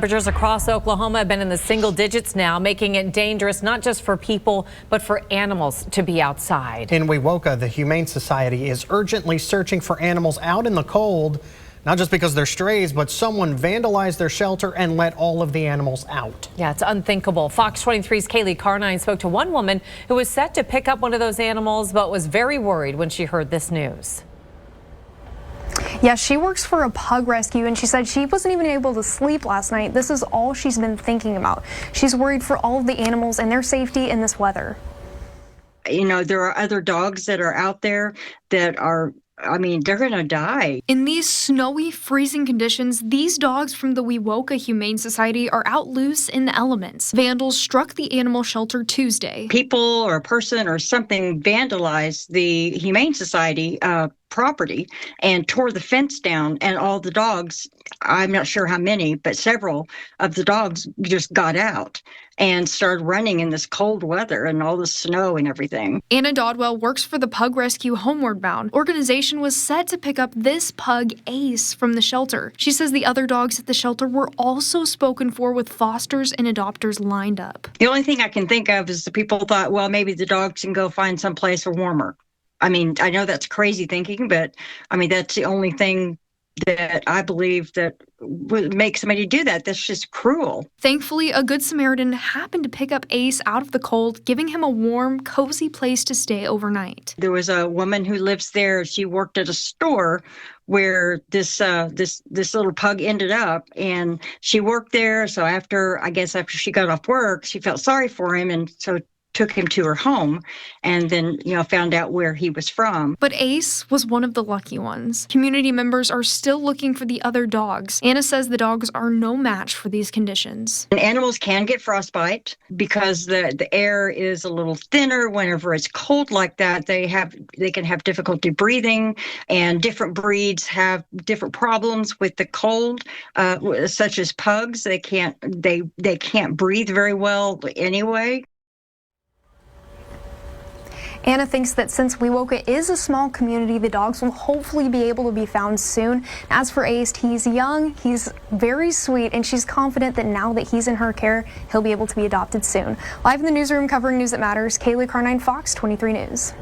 Temperatures across Oklahoma have been in the single digits now, making it dangerous not just for people, but for animals to be outside. In Wewoka, the Humane Society is urgently searching for animals out in the cold, not just because they're strays, but someone vandalized their shelter and let all of the animals out. Yeah, it's unthinkable. Fox 23's Kaylee Carnine spoke to one woman who was set to pick up one of those animals, but was very worried when she heard this news. Yeah, she works for a pug rescue, and she said she wasn't even able to sleep last night. This is all she's been thinking about. She's worried for all of the animals and their safety in this weather. You know, there are other dogs that are out there that are, I mean, they're going to die. In these snowy, freezing conditions, these dogs from the Wewoka Humane Society are out loose in the elements. Vandals struck the animal shelter Tuesday. People or a person or something vandalized the Humane Society property and tore the fence down, and all the dogs, I'm not sure how many, but several of the dogs just got out and started running in this cold weather and all the snow and everything. Anna Dodwell works for the Pug Rescue Homeward Bound. Organization was set to pick up this pug, Ace, from the shelter. She says the other dogs at the shelter were also spoken for with fosters and adopters lined up. The only thing I can think of is the people thought, well, maybe the dogs can go find someplace warmer. I mean, I know that's crazy thinking, but I mean, that's the only thing that I believe that would make somebody do that. That's just cruel. Thankfully, a Good Samaritan happened to pick up Ace out of the cold, giving him a warm, cozy place to stay overnight. There was a woman who lives there. She worked at a store where this little pug ended up, and she worked there. So after she got off work, she felt sorry for him, and so took him to her home, and then, found out where he was from. But Ace was one of the lucky ones. Community members are still looking for the other dogs. Anna says the dogs are no match for these conditions. And animals can get frostbite because the air is a little thinner. Whenever it's cold like that, they can have difficulty breathing, and different breeds have different problems with the cold, such as pugs. They can't breathe very well anyway. Anna thinks that since Wewoka is a small community, the dogs will hopefully be able to be found soon. As for Ace, he's young, he's very sweet, and she's confident that now that he's in her care, he'll be able to be adopted soon. Live in the newsroom covering news that matters, Kaylee Carnine, Fox 23 News.